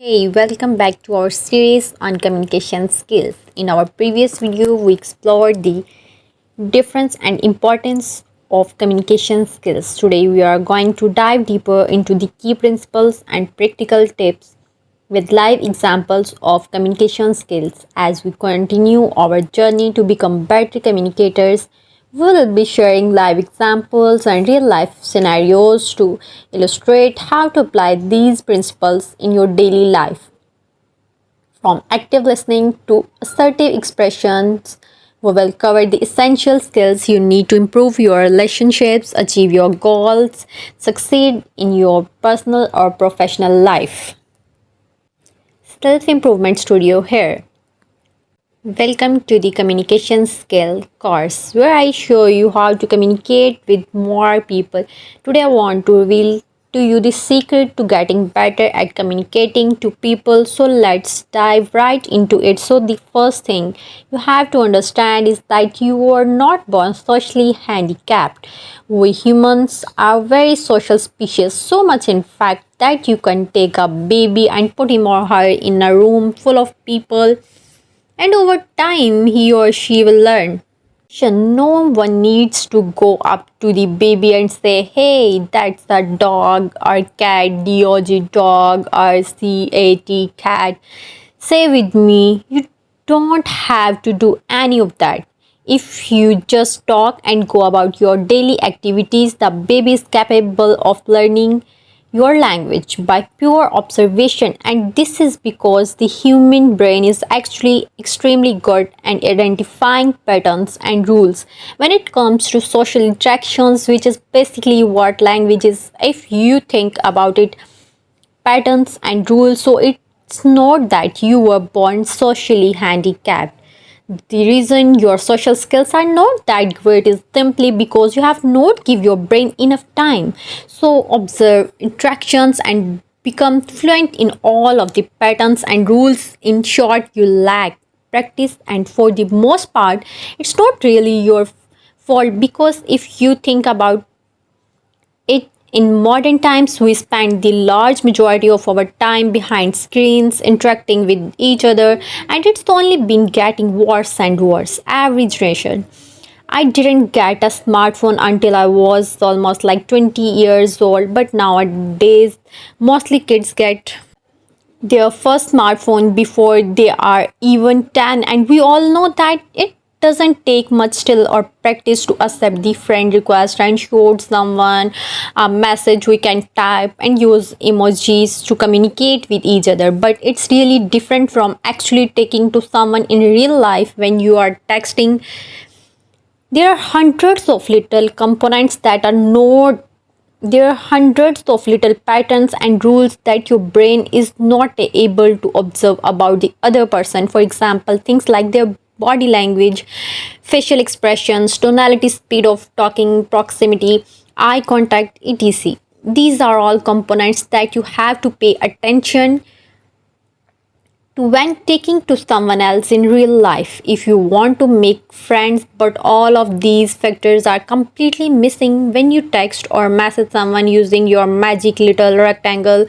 Hey, welcome back to our series on communication skills. In our previous video, we explored the difference and importance of communication skills. Today, we are going to dive deeper into the key principles and practical tips with live examples of communication skills. As we continue our journey to become better communicators, we will be sharing live examples and real life scenarios to illustrate how to apply these principles in your daily life. From active listening to assertive expressions, we will cover the essential skills you need to improve your relationships, achieve your goals, succeed in your personal or professional life. Self Improvement Studio here. Welcome to the communication skill course where I show you how to communicate with more people. Today I want to reveal to you the secret to getting better at communicating to people. So let's dive right into it. So the first thing you have to understand is that you are not born socially handicapped. We humans are very social species, so much in fact that you can take a baby and put him or her in a room full of people, and over time he or she will learn. So no one needs to go up to the baby and say, hey, that's a dog or cat, dog dog or cat cat. Say with me, you don't have to do any of that. If you just talk and go about your daily activities, the baby is capable of learning your language by pure observation, and this is because the human brain is actually extremely good at identifying patterns and rules when it comes to social interactions, which is basically what language is if you think about it. Patterns and rules. So it's not that you were born socially handicapped. The reason your social skills are not that great is simply because you have not give your brain enough time. So observe interactions and become fluent in all of the patterns and rules. In short, you lack practice, and for the most part it's not really your fault, because if you think about it, in modern times, we spend the large majority of our time behind screens interacting with each other, and it's only been getting worse and worse every generation. I didn't get a smartphone until I was almost like 20 years old, but nowadays, mostly kids get their first smartphone before they are even 10, and we all know that it doesn't take much skill or practice to accept the friend request and show someone a message. We can type and use emojis to communicate with each other, but it's really different from actually taking to someone in real life. When you are texting, there are hundreds of little components that are not there are hundreds of little patterns and rules that your brain is not able to observe about the other person. For example, things like their body language, facial expressions, tonality, speed of talking, proximity, eye contact, etc. These are all components that you have to pay attention to when taking to someone else in real life if you want to make friends. But all of these factors are completely missing when you text or message someone using your magic little rectangle.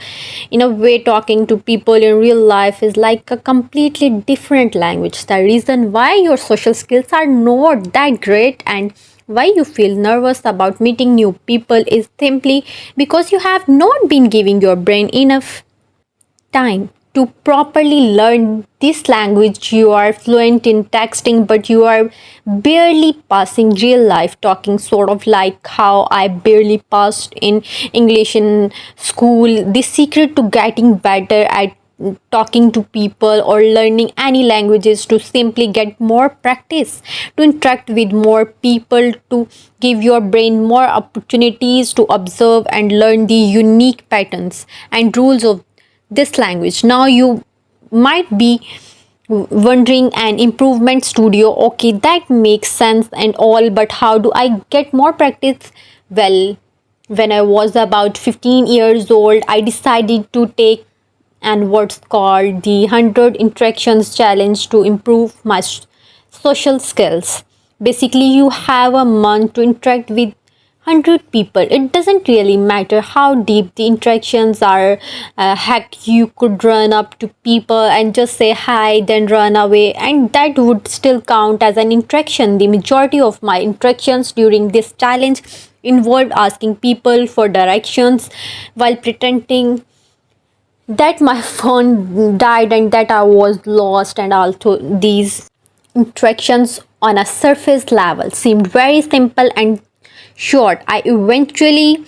In a way, talking to people in real life is like a completely different language. The reason why your social skills are not that great and why you feel nervous about meeting new people is simply because you have not been giving your brain enough time to properly learn this language. You are fluent in texting, but you are barely passing real life talking, sort of like how I barely passed in English in school. The secret to getting better at talking to people or learning any languages to simply get more practice, to interact with more people, to give your brain more opportunities to observe and learn the unique patterns and rules of this language. Now you might be wondering, an improvement studio, okay, that makes sense and all, but how do I get more practice? Well, when I was about 15 years old, I decided to take and what's called the 100 interactions challenge to improve my social skills. Basically, you have a month to interact with 100 people, it doesn't really matter how deep the interactions are. Heck, you could run up to people and just say hi, then run away, and that would still count as an interaction. The majority of my interactions during this challenge involved asking people for directions while pretending that my phone died and that I was lost. And also, these interactions on a surface level seemed very simple and short. I eventually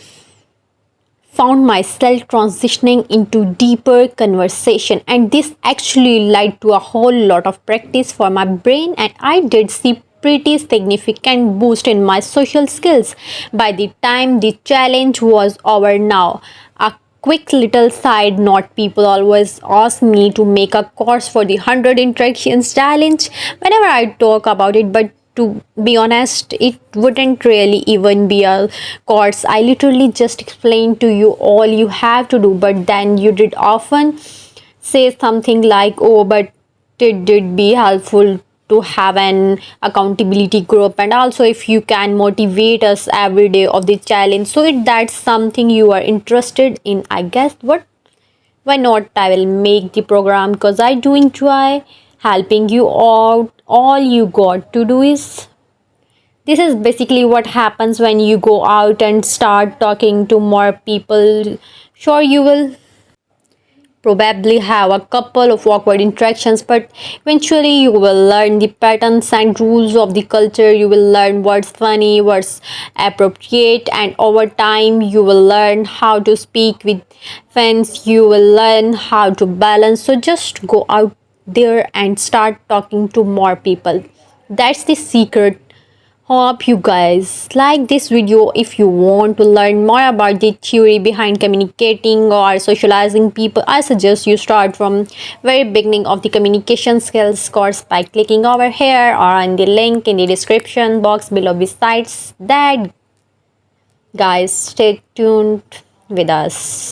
found myself transitioning into deeper conversation, and this actually led to a whole lot of practice for my brain, and I did see pretty significant boost in my social skills by the time the challenge was over. Now, a quick little side note, people always ask me to make a course for the 100 interactions challenge whenever I talk about it, but to be honest, it wouldn't really even be a course. I literally just explained to you all you have to do, but then you did often say something like, oh, but it did be helpful to have an accountability group, and also if you can motivate us every day of the challenge. So if that's something you are interested in, I guess what, why not, I will make the program, because I do enjoy helping you out. All you got to do is, this is basically what happens when you go out and start talking to more people. Sure, you will probably have a couple of awkward interactions, but eventually you will learn the patterns and rules of the culture. You will learn what's funny, what's appropriate, and over time you will learn how to speak with friends. You will learn how to balance. So just go out there and start talking to more people. That's the secret. Hope you guys like this video. If you want to learn more about the theory behind communicating or socializing people, I suggest you start from very beginning of the communication skills course by clicking over here or on the link in the description box below. Besides that, guys, stay tuned with us.